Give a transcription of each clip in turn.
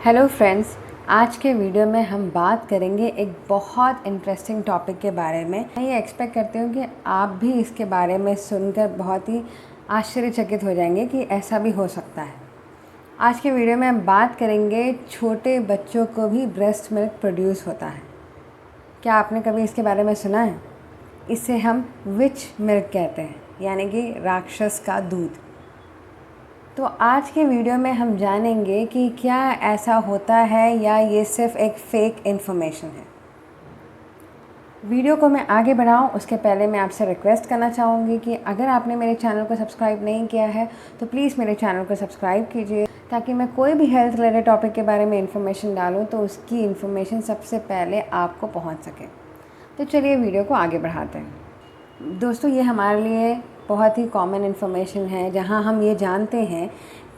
Hello friends, आज के video में हम बात करेंगे एक बहुत इंटरेस्टिंग टॉपिक के बारे में। मैं ये एक्सपेक्ट करती हूँ कि आप भी इसके बारे में सुनकर बहुत ही आश्चर्यचकित हो जाएंगे कि ऐसा भी हो सकता है। आज के वीडियो में हम बात करेंगे छोटे बच्चों को भी ब्रेस्ट मिल्क प्रोड्यूस होता है। क्या आपने कभी इसके बारे में सुना है? इसे हम विच मिल्क कहते हैं, यानी कि राक्षस का दूध। तो आज के वीडियो में हम जानेंगे कि क्या ऐसा होता है या ये सिर्फ एक फेक इन्फॉर्मेशन है। वीडियो को मैं आगे बढ़ाऊं उसके पहले मैं आपसे रिक्वेस्ट करना चाहूँगी कि अगर आपने मेरे चैनल को सब्सक्राइब नहीं किया है तो प्लीज़ मेरे चैनल को सब्सक्राइब कीजिए, ताकि मैं कोई भी हेल्थ रिलेटेड टॉपिक के बारे में इन्फॉर्मेशन डालूँ तो उसकी इन्फॉर्मेशन सबसे पहले आपको पहुँच सके। तो चलिए वीडियो को आगे बढ़ाते हैं। दोस्तों, ये हमारे लिए बहुत ही कॉमन इन्फॉर्मेशन है, जहां हम ये जानते हैं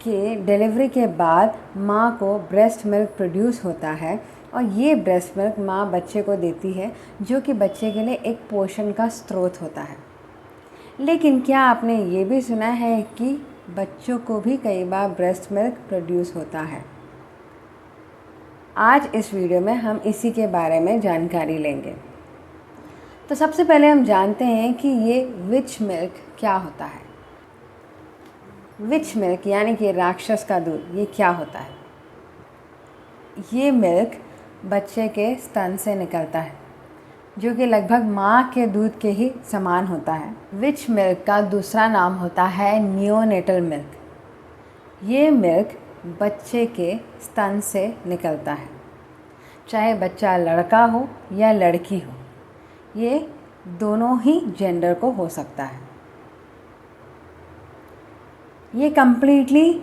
कि डिलीवरी के बाद माँ को ब्रेस्ट मिल्क प्रोड्यूस होता है और ये ब्रेस्ट मिल्क माँ बच्चे को देती है, जो कि बच्चे के लिए एक पोषण का स्रोत होता है। लेकिन क्या आपने ये भी सुना है कि बच्चों को भी कई बार ब्रेस्ट मिल्क प्रोड्यूस होता है? आज इस वीडियो में हम इसी के बारे में जानकारी लेंगे। तो सबसे पहले हम जानते हैं कि ये विच मिल्क क्या होता है। विच मिल्क यानी कि राक्षस का दूध, ये क्या होता है? ये मिल्क बच्चे के स्तन से निकलता है, जो कि लगभग माँ के दूध के ही समान होता है। विच मिल्क का दूसरा नाम होता है नियोनेटल मिल्क। ये मिल्क बच्चे के स्तन से निकलता है, चाहे बच्चा लड़का हो या लड़की हो, ये दोनों ही जेंडर को हो सकता है। ये कम्प्लीटली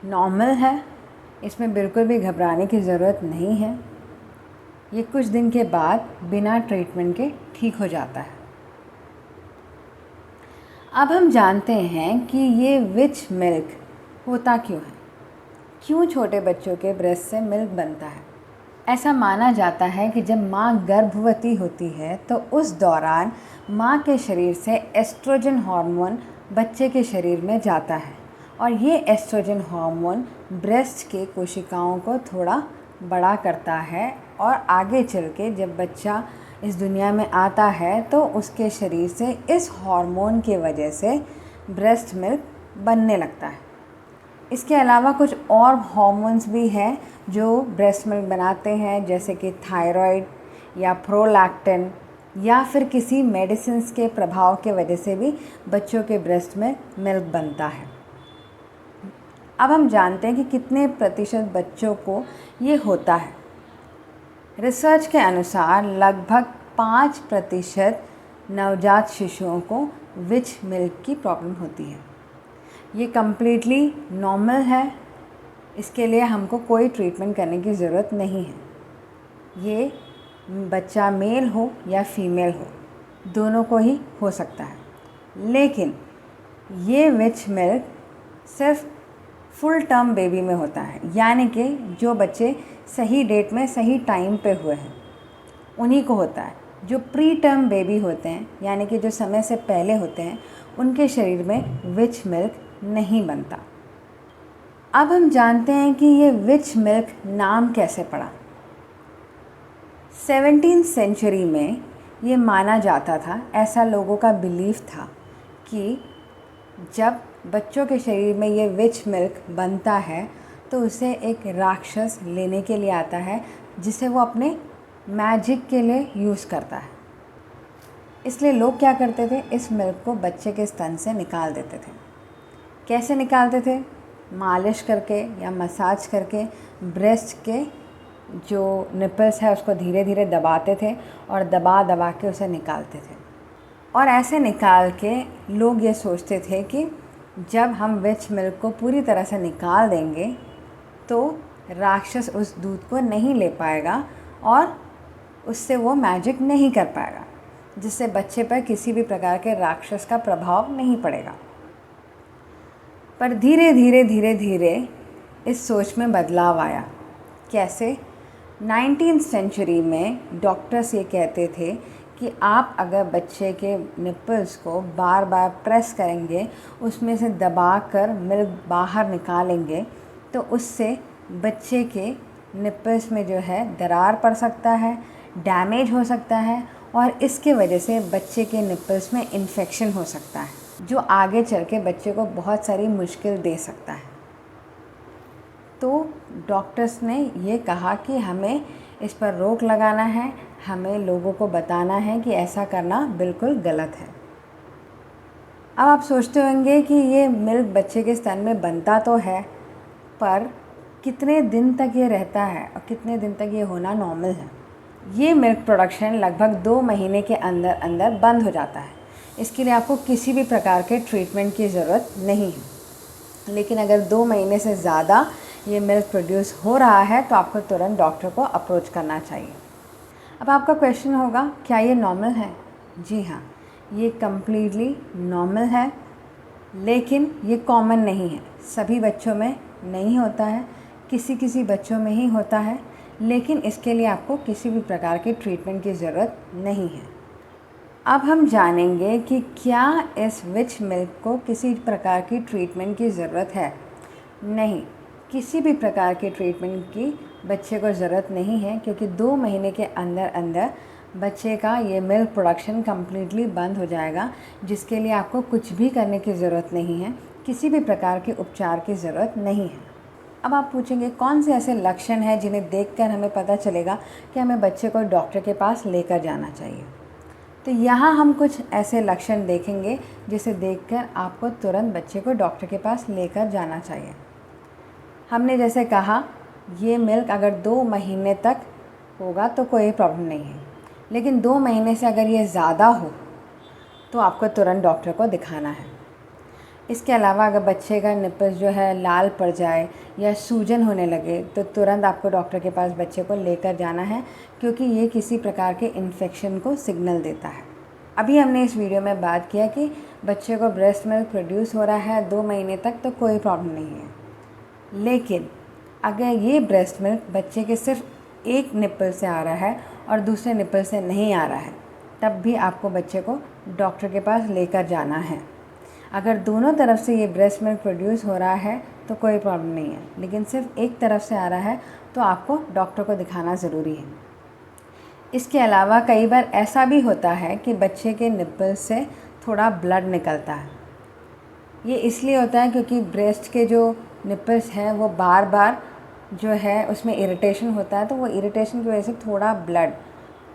नॉर्मल है, इसमें बिल्कुल भी घबराने की ज़रूरत नहीं है। ये कुछ दिन के बाद बिना ट्रीटमेंट के ठीक हो जाता है। अब हम जानते हैं कि ये विच मिल्क होता क्यों है, क्यों छोटे बच्चों के ब्रेस्ट से मिल्क बनता है। ऐसा माना जाता है कि जब माँ गर्भवती होती है तो उस दौरान माँ के शरीर से एस्ट्रोजन हार्मोन बच्चे के शरीर में जाता है, और ये एस्ट्रोजन हार्मोन ब्रेस्ट के कोशिकाओं को थोड़ा बड़ा करता है, और आगे चल के जब बच्चा इस दुनिया में आता है तो उसके शरीर से इस हार्मोन की वजह से ब्रेस्ट मिल्क बनने लगता है। इसके अलावा कुछ और हार्मोन्स भी हैं जो ब्रेस्ट मिल्क बनाते हैं, जैसे कि थायराइड या प्रोलैक्टिन, या फिर किसी मेडिसिन्स के प्रभाव के वजह से भी बच्चों के ब्रेस्ट में मिल्क बनता है। अब हम जानते हैं कि कितने प्रतिशत बच्चों को ये होता है। रिसर्च के अनुसार लगभग 5% नवजात शिशुओं को विच मिल्क की प्रॉब्लम होती है। ये कम्प्लीटली नॉर्मल है, इसके लिए हमको कोई ट्रीटमेंट करने की ज़रूरत नहीं है। ये बच्चा मेल हो या फीमेल हो, दोनों को ही हो सकता है। लेकिन ये विच मिल्क सिर्फ फुल टर्म बेबी में होता है, यानी कि जो बच्चे सही डेट में सही टाइम पे हुए हैं उन्हीं को होता है। जो प्री टर्म बेबी होते हैं, यानी कि जो समय से पहले होते हैं, उनके शरीर में विच मिल्क नहीं बनता। अब हम जानते हैं कि ये विच मिल्क नाम कैसे पड़ा। 17वीं सेंचुरी में ये माना जाता था, ऐसा लोगों का बिलीफ था कि जब बच्चों के शरीर में ये विच मिल्क बनता है तो उसे एक राक्षस लेने के लिए आता है, जिसे वो अपने मैजिक के लिए यूज़ करता है। इसलिए लोग क्या करते थे, इस मिल्क को बच्चे के स्तन से निकाल देते थे। कैसे निकालते थे? मालिश करके या मसाज करके ब्रेस्ट के जो निपल्स है उसको धीरे धीरे दबाते थे और दबा दबा के उसे निकालते थे। और ऐसे निकाल के लोग ये सोचते थे कि जब हम विच मिल्क को पूरी तरह से निकाल देंगे तो राक्षस उस दूध को नहीं ले पाएगा और उससे वो मैजिक नहीं कर पाएगा, जिससे बच्चे पर किसी भी प्रकार के राक्षस का प्रभाव नहीं पड़ेगा। पर धीरे धीरे इस सोच में बदलाव आया। कैसे? 19वीं सेंचुरी में डॉक्टर्स ये कहते थे कि आप अगर बच्चे के निपल्स को बार बार प्रेस करेंगे, उसमें से दबाकर मिल्क बाहर निकालेंगे, तो उससे बच्चे के निप्पल्स में जो है दरार पड़ सकता है, डैमेज हो सकता है और इसके वजह से बच्चे के निप्पल्स में इन्फेक्शन हो सकता है जो आगे चल के बच्चे को बहुत सारी मुश्किल दे सकता है। तो डॉक्टर्स ने ये कहा कि हमें इस पर रोक लगाना है, हमें लोगों को बताना है कि ऐसा करना बिल्कुल गलत है। अब आप सोचते होंगे कि ये मिल्क बच्चे के स्तन में बनता तो है, पर कितने दिन तक ये रहता है और कितने दिन तक ये होना नॉर्मल है। ये मिल्क प्रोडक्शन लगभग 2 महीने के अंदर अंदर बंद हो जाता है। इसके लिए आपको किसी भी प्रकार के ट्रीटमेंट की ज़रूरत नहीं है। लेकिन अगर 2 महीने से ज़्यादा ये मिल्क प्रोड्यूस हो रहा है तो आपको तुरंत डॉक्टर को अप्रोच करना चाहिए। अब आपका क्वेश्चन होगा, क्या ये नॉर्मल है? जी हाँ, ये कम्प्लीटली नॉर्मल है, लेकिन ये कॉमन नहीं है। सभी बच्चों में नहीं होता है, किसी किसी बच्चों में ही होता है, लेकिन इसके लिए आपको किसी भी प्रकार की ट्रीटमेंट की ज़रूरत नहीं है। अब हम जानेंगे कि क्या इस विच मिल्क को किसी प्रकार की ट्रीटमेंट की ज़रूरत है। नहीं, किसी भी प्रकार की ट्रीटमेंट की बच्चे को ज़रूरत नहीं है, क्योंकि 2 महीने के अंदर अंदर बच्चे का ये मिल्क प्रोडक्शन कम्प्लीटली बंद हो जाएगा, जिसके लिए आपको कुछ भी करने की ज़रूरत नहीं है, किसी भी प्रकार के उपचार की ज़रूरत नहीं है। अब आप पूछेंगे कौन से ऐसे लक्षण हैं जिन्हें देखकर हमें पता चलेगा कि हमें बच्चे को डॉक्टर के पास लेकर जाना चाहिए। तो यहाँ हम कुछ ऐसे लक्षण देखेंगे जिसे देखकर आपको तुरंत बच्चे को डॉक्टर के पास लेकर जाना चाहिए। हमने जैसे कहा, ये मिल्क अगर 2 महीने तक होगा तो कोई प्रॉब्लम नहीं है, लेकिन 2 महीने से अगर ये ज़्यादा हो तो आपको तुरंत डॉक्टर को दिखाना है। इसके अलावा अगर बच्चे का निप्पल्स जो है लाल पड़ जाए या सूजन होने लगे तो तुरंत आपको डॉक्टर के पास बच्चे को लेकर जाना है, क्योंकि ये किसी प्रकार के इन्फेक्शन को सिग्नल देता है। अभी हमने इस वीडियो में बात किया कि बच्चे को ब्रेस्ट मिल्क प्रोड्यूस हो रहा है 2 महीने तक तो कोई प्रॉब्लम नहीं है, लेकिन अगर ये ब्रेस्ट मिल्क बच्चे के सिर्फ एक निप्पल से आ रहा है और दूसरे निप्पल से नहीं आ रहा है, तब भी आपको बच्चे को डॉक्टर के पास लेकर जाना है। अगर दोनों तरफ से ये ब्रेस्ट मिल्क प्रोड्यूस हो रहा है तो कोई प्रॉब्लम नहीं है, लेकिन सिर्फ एक तरफ से आ रहा है तो आपको डॉक्टर को दिखाना ज़रूरी है। इसके अलावा कई बार ऐसा भी होता है कि बच्चे के निप्पल से थोड़ा ब्लड निकलता है। ये इसलिए होता है क्योंकि ब्रेस्ट के जो निप्पल्स हैं वो बार बार जो है उसमें इरिटेशन होता है, तो वो इरिटेशन की वजह से थोड़ा ब्लड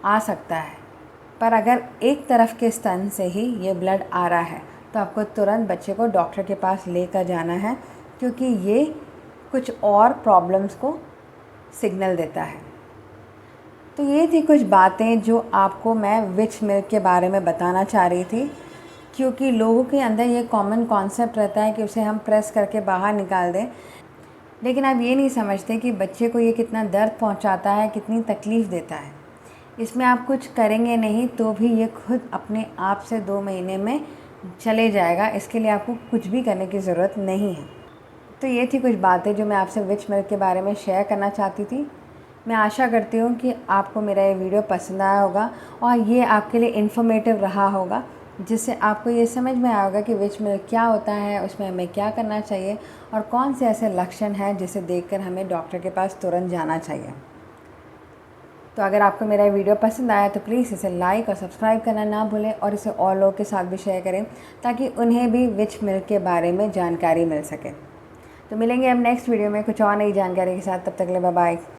आ सकता है। पर अगर एक तरफ के स्तन से ही ये ब्लड आ रहा है तो आपको तुरंत बच्चे को डॉक्टर के पास लेकर जाना है, क्योंकि ये कुछ और प्रॉब्लम्स को सिग्नल देता है। तो ये थी कुछ बातें जो आपको मैं विच मिल्क के बारे में बताना चाह रही थी, क्योंकि लोगों के अंदर ये कॉमन कॉन्सेप्ट रहता है कि उसे हम प्रेस करके बाहर निकाल दें, लेकिन आप ये नहीं समझते कि बच्चे को ये कितना दर्द पहुंचाता है, कितनी तकलीफ़ देता है। इसमें आप कुछ करेंगे नहीं तो भी ये खुद अपने आप से 2 महीने में चले जाएगा। इसके लिए आपको कुछ भी करने की ज़रूरत नहीं है। तो ये थी कुछ बातें जो मैं आपसे विच मिल्क के बारे में शेयर करना चाहती थी। मैं आशा करती हूँ कि आपको मेरा ये वीडियो पसंद आया होगा और ये आपके लिए इन्फॉर्मेटिव रहा होगा, जिससे आपको ये समझ में आया होगा कि विच मिल्क क्या होता है, उसमें हमें क्या करना चाहिए और कौन से ऐसे लक्षण हैं जिसे देखकर हमें डॉक्टर के पास तुरंत जाना चाहिए। तो अगर आपको मेरा वीडियो पसंद आया तो प्लीज़ इसे लाइक और सब्सक्राइब करना ना भूलें और इसे और लोगों के साथ भी शेयर करें, ताकि उन्हें भी विच मिल्क के बारे में जानकारी मिल सके। तो मिलेंगे अब नेक्स्ट वीडियो में कुछ और नई जानकारी के साथ। तब तक के लिए बाय बाय।